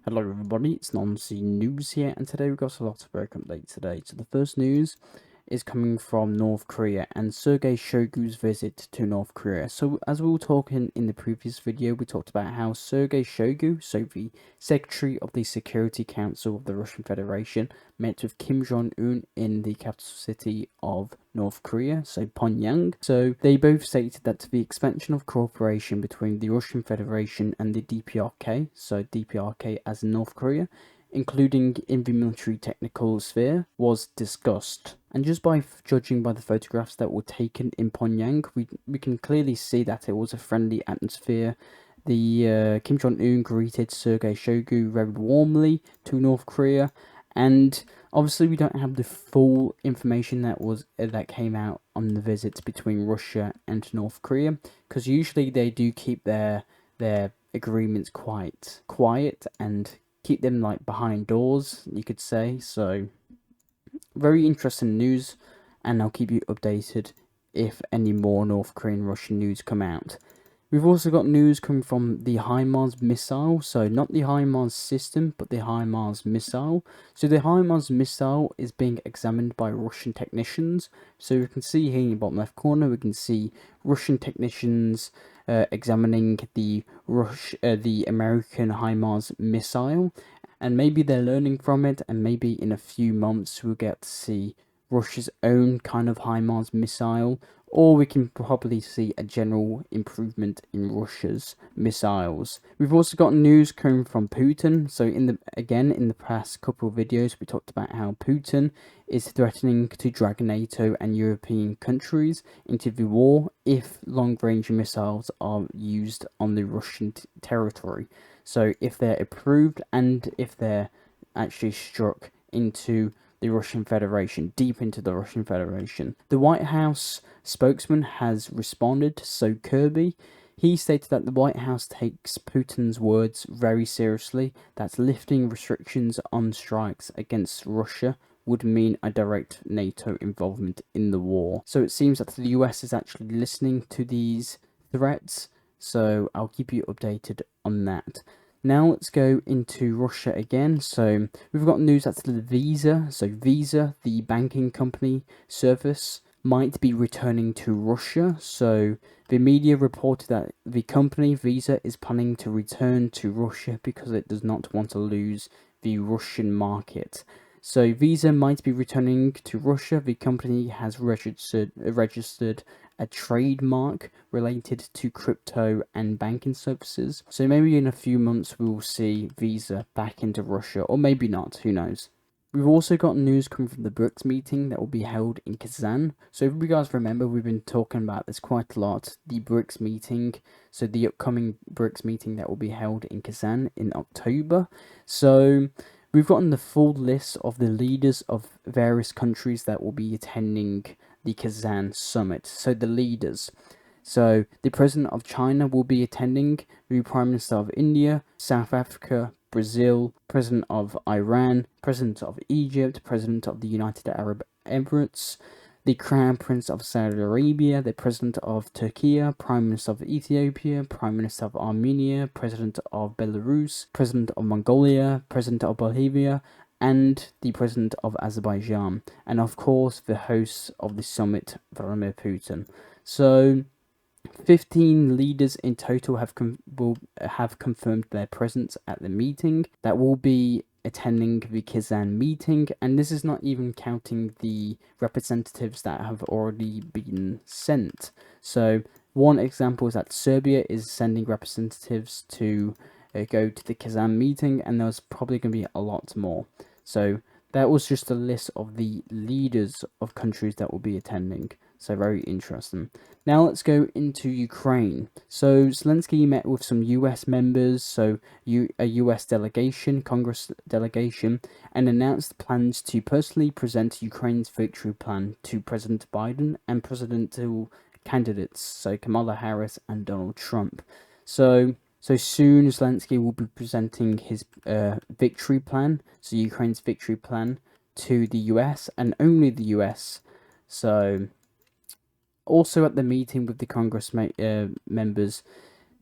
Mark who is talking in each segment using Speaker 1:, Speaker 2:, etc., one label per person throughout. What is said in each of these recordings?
Speaker 1: Hello everybody, it's Noncy News here, and today we've got a lot of break updates today. So the first news is coming from North Korea and Sergei Shoigu's visit to North Korea. So as we were talking in the previous video, we talked about how Sergei Shoigu, so the Secretary of the Security Council of the Russian Federation, met with Kim Jong-un in the capital city of North Korea, so Pyongyang. So they both stated that the expansion of cooperation between the Russian Federation and the DPRK, so DPRK as in North Korea, including in the military technical sphere, was discussed. And just by judging by the photographs that were taken in Pyongyang, we can clearly see that it was a friendly atmosphere. The Kim Jong-un greeted Sergei Shoigu very warmly to North Korea, and obviously we don't have the full information that came out on the visits between Russia and North Korea, because usually they do keep their agreements quite quiet and keep them like behind doors, you could say. So very interesting news, and I'll keep you updated if any more North Korean Russian news come out. We've also got news coming from the HIMARS missile, so not the HIMARS system, but the HIMARS missile. So the HIMARS missile is being examined by Russian technicians. So we can see here in the bottom left corner, we can see Russian technicians examining the American HIMARS missile, and maybe they're learning from it, and maybe in a few months we'll get to see Russia's own kind of HIMARS missile, or we can probably see a general improvement in Russia's missiles. We've also got news coming from Putin. So in the past couple of videos, we talked about how Putin is threatening to drag NATO and European countries into the war if long-range missiles are used on the Russian territory. So if they're approved and if they're actually struck into the Russian Federation, deep into the Russian Federation. The White House spokesman has responded, so Kirby. He stated that the White House takes Putin's words very seriously, that lifting restrictions on strikes against Russia would mean a direct NATO involvement in the war. So it seems that the US is actually listening to these threats, so I'll keep you updated on that. Now let's go into Russia again. So we've got news that the Visa, the banking company service, might be returning to Russia. So the media reported that the company Visa is planning to return to Russia because it does not want to lose the Russian market. So Visa might be returning to Russia. The company has registered a trademark related to crypto and banking services. So maybe in a few months we will see Visa back into Russia, or maybe not, who knows. We've also got news coming from the Brics meeting that will be held in Kazan. So if you guys remember, we've been talking about this quite a lot, the Brics meeting. So the upcoming Brics meeting that will be held in Kazan in October. So we've gotten the full list of the leaders of various countries that will be attending the Kazan summit. So the leaders. So the president of China will be attending, the prime minister of India, South Africa, Brazil, president of Iran, president of Egypt, president of the United Arab Emirates, the Crown Prince of Saudi Arabia, the President of Turkey, Prime Minister of Ethiopia, Prime Minister of Armenia, President of Belarus, President of Mongolia, President of Bolivia, and the President of Azerbaijan, and of course the host of the summit, Vladimir Putin. So 15 leaders in total will have confirmed their presence at the meeting that will be attending the Kazan meeting, and this is not even counting the representatives that have already been sent. So one example is that Serbia is sending representatives to go to the Kazan meeting, and there's probably going to be a lot more. So that was just a list of the leaders of countries that will be attending. So very interesting. Now let's go into Ukraine. So Zelenskyy met with some US members, so a US delegation, Congress delegation, and announced plans to personally present Ukraine's victory plan to President Biden and presidential candidates, so Kamala Harris and Donald Trump. So soon Zelenskyy will be presenting his victory plan, so Ukraine's victory plan, to the US and only the US. So also at the meeting with the Congress members,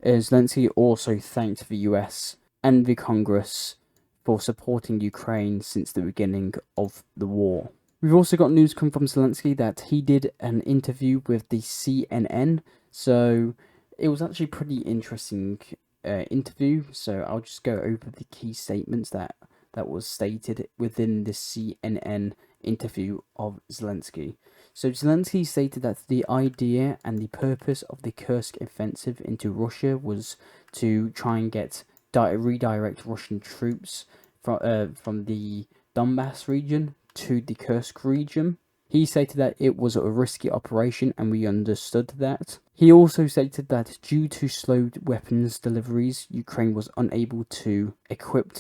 Speaker 1: Zelenskyy also thanked the US and the Congress for supporting Ukraine since the beginning of the war. We've also got news come from Zelenskyy that he did an interview with the CNN, so it was actually pretty interesting interview. So I'll just go over the key statements that was stated within the CNN interview of Zelenskyy. So Zelenskyy stated that the idea and the purpose of the Kursk offensive into Russia was to try and redirect Russian troops from the Donbass region to the Kursk region. He stated that it was a risky operation and we understood that. He also stated that due to slow weapons deliveries, Ukraine was unable to equip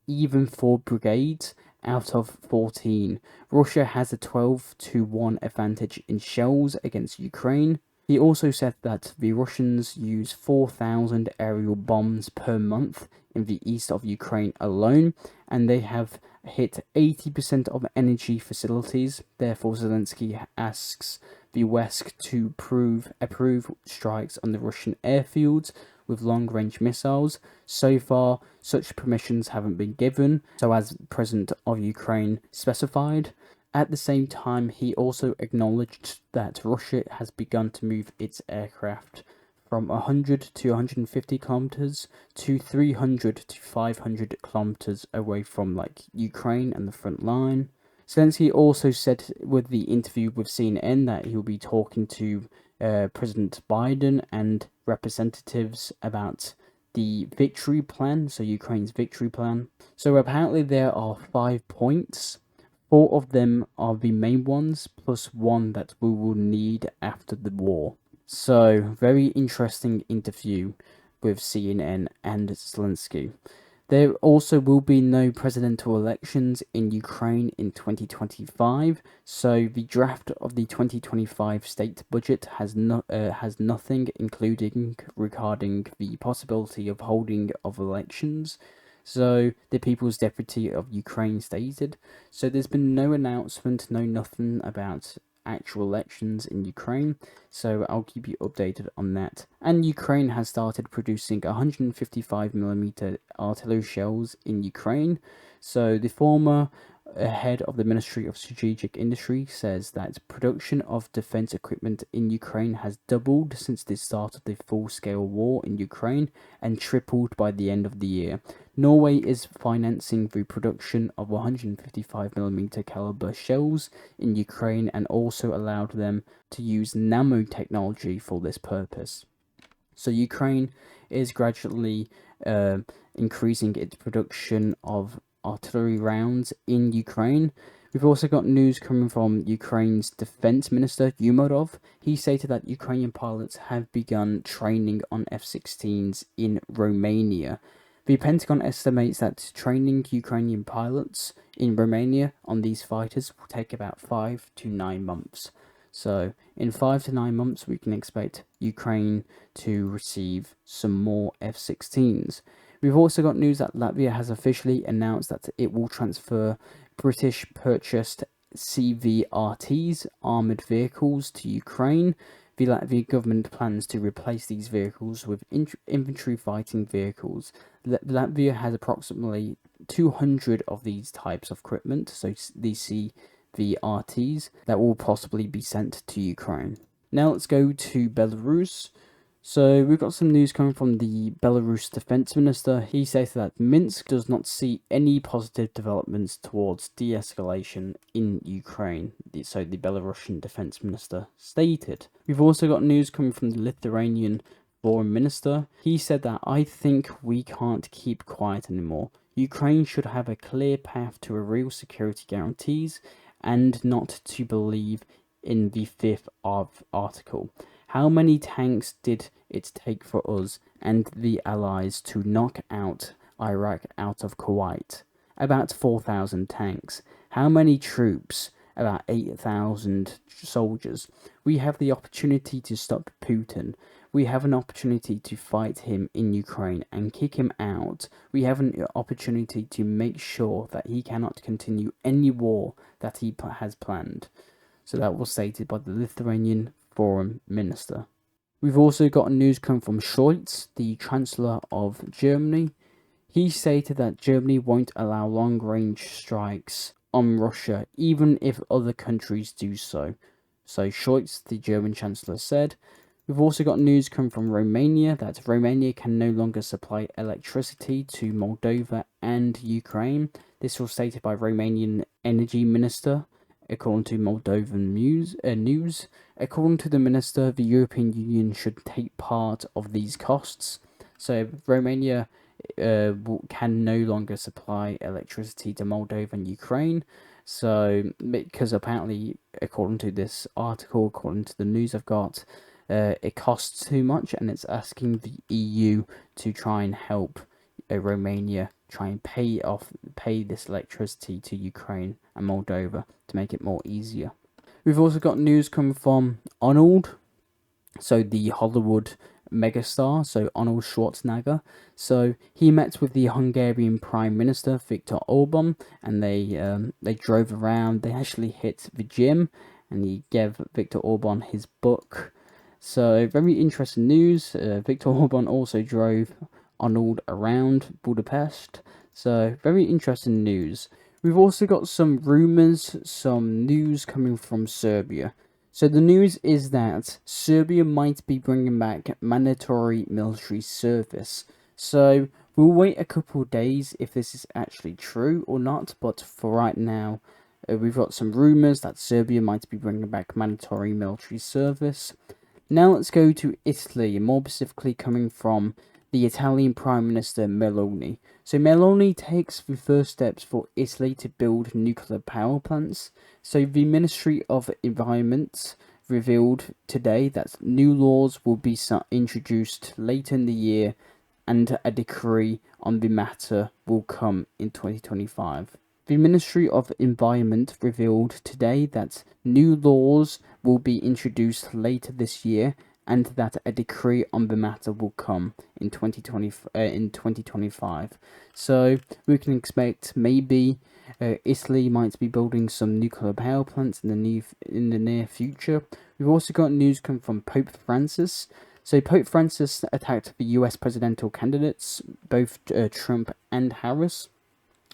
Speaker 1: even 4 brigades out of 14. Russia has a 12-1 advantage in shells against Ukraine. He also said that the Russians use 4,000 aerial bombs per month in the east of Ukraine alone, and they have hit 80% of energy facilities. Therefore, Zelenskyy asks the West to approve strikes on the Russian airfields with long-range missiles. So far, such permissions haven't been given, so as President of Ukraine specified. At the same time, he also acknowledged that Russia has begun to move its aircraft from 100 to 150 kilometers to 300 to 500 kilometers away from Ukraine and the front line. Zelenskyy also said with the interview with CNN that he will be talking to President Biden and representatives about the victory plan, so Ukraine's victory plan. So apparently there are 5 points. 4 of them are the main ones, plus 1 that we will need after the war. So, very interesting interview with CNN and Zelenskyy. There also will be no presidential elections in Ukraine in 2025, so the draft of the 2025 state budget has nothing including regarding the possibility of holding of elections. So the People's Deputy of Ukraine stated. So there's been no announcement, no nothing about actual elections in Ukraine, so I'll keep you updated on that. And Ukraine has started producing 155mm artillery shells in Ukraine. So the former head of the Ministry of Strategic Industry says that production of defense equipment in Ukraine has doubled since the start of the full-scale war in Ukraine and tripled by the end of the year. Norway is financing the production of 155mm caliber shells in Ukraine and also allowed them to use nanotechnology for this purpose. So Ukraine is gradually increasing its production of artillery rounds in Ukraine. We've also got news coming from Ukraine's Defense Minister, Umarov. He stated that Ukrainian pilots have begun training on F-16s in Romania. The Pentagon estimates that training Ukrainian pilots in Romania on these fighters will take about 5 to 9 months. So, in 5 to 9 months, we can expect Ukraine to receive some more F-16s. We've also got news that Latvia has officially announced that it will transfer British-purchased CVRTs, armoured vehicles, to Ukraine. The Latvian government plans to replace these vehicles with infantry fighting vehicles. Latvia has approximately 200 of these types of equipment, so these CVRTs, that will possibly be sent to Ukraine. Now let's go to Belarus. So we've got some news coming from the Belarus defense minister. He says that Minsk does not see any positive developments towards de-escalation in Ukraine. So the Belarusian defense minister stated. We've also got news coming from the Lithuanian foreign minister. He said that I think we can't keep quiet anymore. Ukraine should have a clear path to a real security guarantees and not to believe in the 5th article. How many tanks did it take for us and the Allies to knock out Iraq out of Kuwait? About 4,000 tanks. How many troops? About 8,000 soldiers. We have the opportunity to stop Putin. We have an opportunity to fight him in Ukraine and kick him out. We have an opportunity to make sure that he cannot continue any war that he has planned. So that was stated by the Lithuanian foreign minister. We've also got news coming from Scholz, the Chancellor of Germany. he stated that Germany won't allow long-range strikes on Russia, even if other countries do so. So Scholz, the German Chancellor, said. We've also got news coming from Romania that Romania can no longer supply electricity to Moldova and Ukraine. This was stated by Romanian Energy Minister, according to Moldovan news. According to the minister, the European Union should take part of these costs. So Romania can no longer supply electricity to Moldova and Ukraine. So, because apparently, according to this article, according to the news I've got, it costs too much, and it's asking the EU to try and help Romania try and pay this electricity to Ukraine and Moldova to make it more easier. We've also got news coming from Arnold, so the Hollywood megastar, so Arnold Schwarzenegger. So he met with the Hungarian Prime Minister Viktor Orban, and they drove around. They actually hit the gym, and he gave Viktor Orban his book. So very interesting news. Viktor Orban also drove Arnold around Budapest. So very interesting news. We've also got some rumours, some news coming from Serbia. So the news is that Serbia might be bringing back mandatory military service. So we'll wait a couple of days if this is actually true or not. But for right now, we've got some rumours that Serbia might be bringing back mandatory military service. Now let's go to Italy, more specifically coming from the Italian Prime Minister Meloni. So Meloni takes the first steps for Italy to build nuclear power plants. So the Ministry of Environment revealed today that new laws will be introduced later in the year, and a decree on the matter will come in 2025. The Ministry of Environment revealed today that new laws will be introduced later this year, and that a decree on the matter will come in 2025. So we can expect maybe Italy might be building some nuclear power plants in the near future. We've also got news coming from Pope Francis. So Pope Francis attacked the US presidential candidates, both Trump and Harris.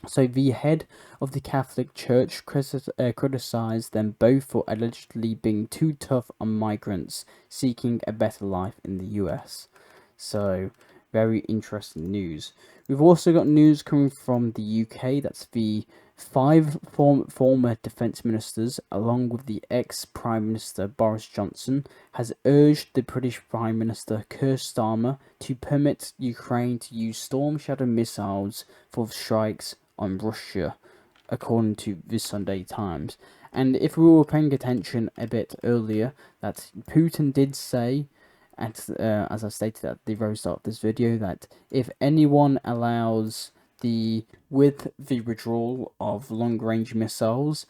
Speaker 1: So the head of the Catholic Church criticized them both for allegedly being too tough on migrants seeking a better life in the US. So very interesting news. We've also got news coming from the UK. That's the five former defence ministers, along with the ex-Prime Minister Boris Johnson, has urged the British Prime Minister Keir Starmer to permit Ukraine to use Storm Shadow missiles for strikes on Russia, according to the Sunday Times. And if we were paying attention a bit earlier, that Putin did say, and as I stated at the very start of this video, that if anyone allows the withdrawal of long-range missiles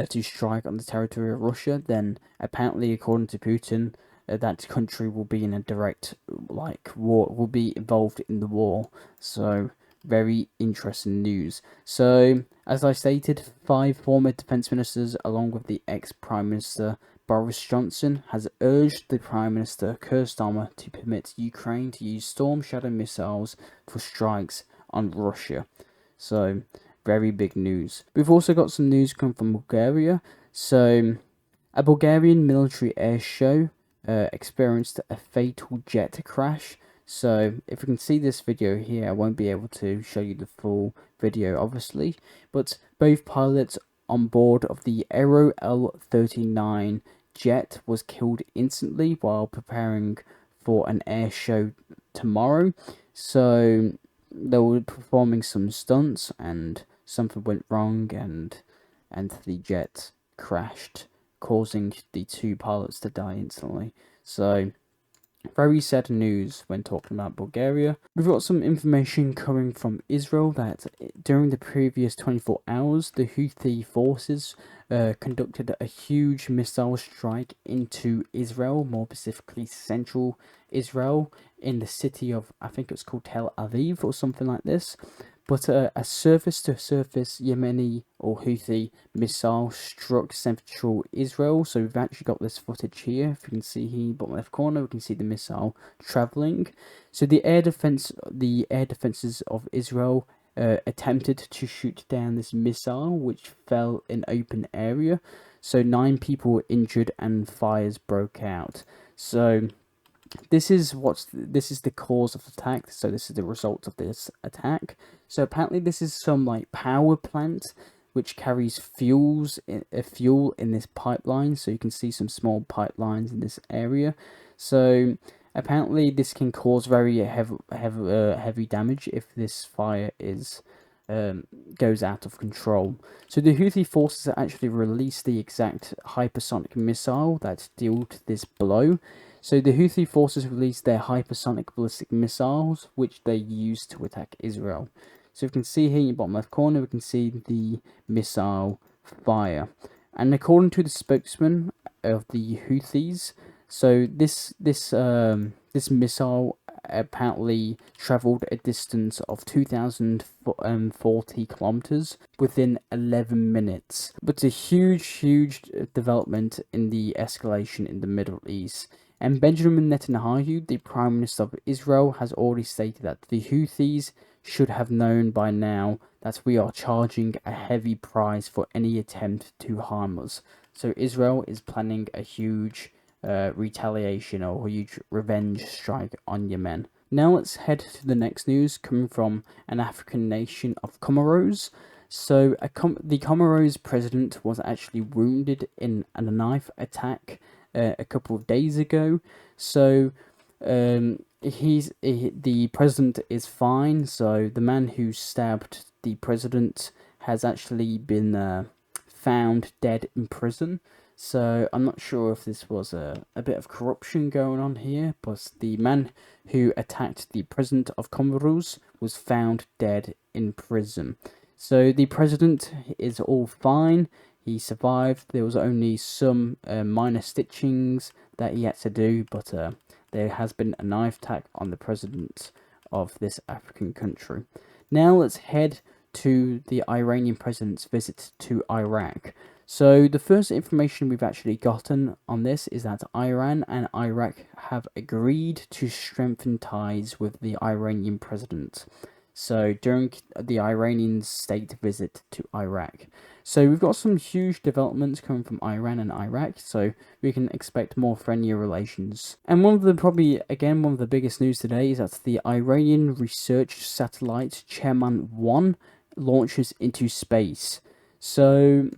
Speaker 1: to strike on the territory of Russia, then apparently, according to Putin, that country will be in a direct war, will be involved in the war. So very interesting news. So, as I stated, 5 former defence ministers, along with the ex-Prime Minister Boris Johnson, has urged the Prime Minister Keir Starmer to permit Ukraine to use Storm Shadow missiles for strikes on Russia. So, very big news. We've also got some news coming from Bulgaria. So, a Bulgarian military air show experienced a fatal jet crash. So, if you can see this video here, I won't be able to show you the full video, obviously, but both pilots on board of the Aero L-39 jet was killed instantly while preparing for an air show tomorrow. So, they were performing some stunts, and something went wrong, and the jet crashed, causing the 2 pilots to die instantly. So, very sad news when talking about Bulgaria. We've got some information coming from Israel that during the previous 24 hours, the Houthi forces conducted a huge missile strike into Israel, more specifically central Israel, in the city of, I think it's called Tel Aviv or something like this. But a surface-to-surface Yemeni or Houthi missile struck central Israel. So we've actually got this footage here. If you can see here, bottom left corner, we can see the missile traveling. So the air defenses of Israel attempted to shoot down this missile, which fell in open area. So 9 people were injured and fires broke out. So this is the cause of the attack. So this is the result of this attack. So apparently this is some like power plant which carries fuel in this pipeline. So you can see some small pipelines in this area. So apparently this can cause very heavy damage if this fire goes out of control. So the Houthi forces actually released the exact hypersonic missile that dealt this blow. So the Houthi forces released their hypersonic ballistic missiles, which they used to attack Israel. So you can see here in the bottom left corner, we can see the missile fire. And according to the spokesman of the Houthis, so this missile apparently travelled a distance of 2,040 kilometers within 11 minutes. But it's a huge development in the escalation in the Middle East. And Benjamin Netanyahu, the Prime Minister of Israel, has already stated that the Houthis should have known by now that we are charging a heavy price for any attempt to harm us. So Israel is planning a huge retaliation or a huge revenge strike on Yemen. Now let's head to the next news coming from an African nation of Comoros. So the Comoros president was actually wounded in a knife attack a couple of days ago. So the president is fine. So the man who stabbed the president has actually been found dead in prison. So I'm not sure if this was a bit of corruption going on here, but the man who attacked the president of Comoros was found dead in prison. So the president is all fine. He survived. There was only some minor stitchings that he had to do, but there has been a knife attack on the president of this African country. Now let's head to the Iranian president's visit to Iraq. So the first information we've actually gotten on this is that Iran and Iraq have agreed to strengthen ties with the Iranian president. So during the Iranian state visit to Iraq. So we've got some huge developments coming from Iran and Iraq, so we can expect more friendlier relations. And one of the biggest news today is that the Iranian research satellite Chairman-1 launches into space. So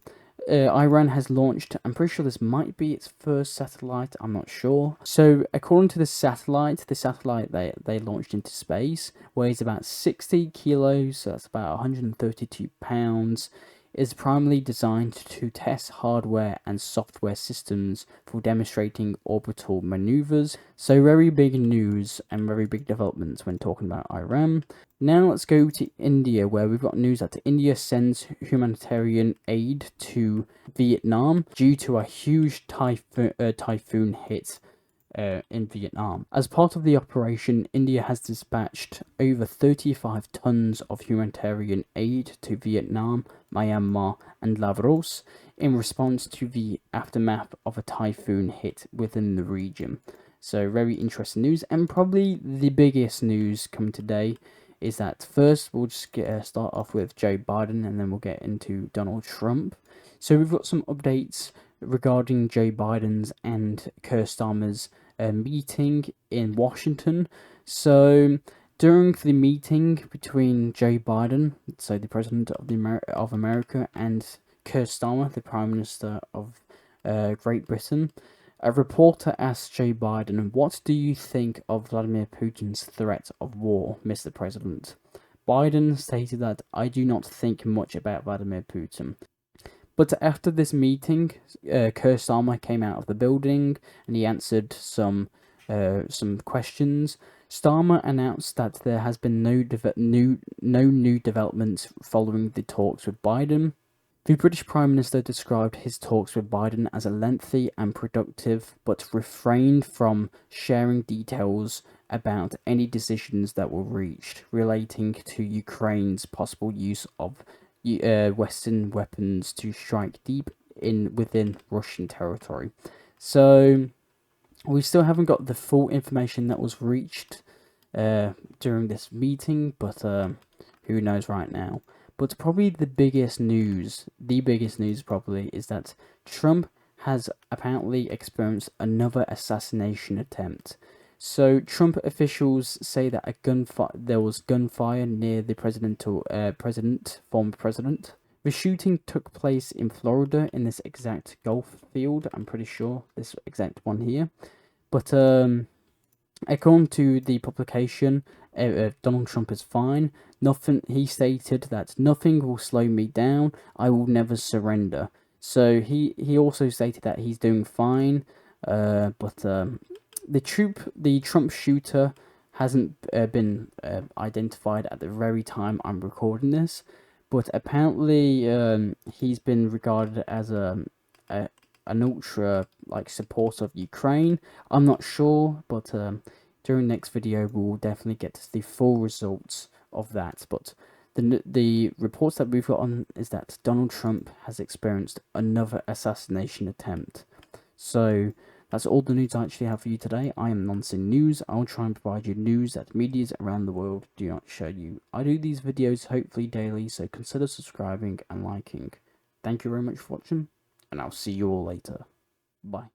Speaker 1: Iran has launched, I'm pretty sure this might be its first satellite, I'm not sure. So according to the satellite they launched into space weighs about 60 kilos, so that's about 132 pounds. Is primarily designed to test hardware and software systems for demonstrating orbital maneuvers. So very big news and very big developments when talking about Iran. Now let's go to India, where we've got news that India sends humanitarian aid to Vietnam due to a huge typhoon hit in Vietnam. As part of the operation, India has dispatched over 35 tons of humanitarian aid to Vietnam, Myanmar and Laos in response to the aftermath of a typhoon hit within the region. So very interesting news, and probably the biggest news come today is that first we'll just start off with Joe Biden and then we'll get into Donald Trump. So we've got some updates regarding Joe Biden's and Keir Starmer's meeting in Washington. So during the meeting between Joe Biden, so the president of America, and Keir Starmer, the Prime Minister of Great Britain, a reporter asked Joe Biden, "What do you think of Vladimir Putin's threat of war, Mr. President?" Biden stated that, "I do not think much about Vladimir Putin." But after this meeting, Keir Starmer came out of the building and he answered some questions. Starmer announced that there has been no new developments following the talks with Biden. The British Prime Minister described his talks with Biden as lengthy and productive, but refrained from sharing details about any decisions that were reached relating to Ukraine's possible use of Western weapons to strike deep within Russian territory. So we still haven't got the full information that was reached during this meeting, but who knows right now. But probably the biggest news probably, is that Trump has apparently experienced another assassination attempt. So Trump officials say that there was gunfire near the former president. The shooting took place in Florida in this exact golf field. I'm pretty sure this exact one here. But according to the publication, Donald Trump is fine. He stated that nothing will slow me down. I will never surrender. So he also stated that he's doing fine. But the Trump shooter hasn't been identified at the very time I'm recording this. But apparently, he's been regarded as an ultra supporter of Ukraine. I'm not sure, but during next video we'll definitely get the full results of that. But the reports that we've got on is that Donald Trump has experienced another assassination attempt. So that's all the news I actually have for you today. I am Nonsense News. I'll try and provide you news that medias around the world do not show you. I do these videos hopefully daily, so consider subscribing and liking. Thank you very much for watching, and I'll see you all later. Bye.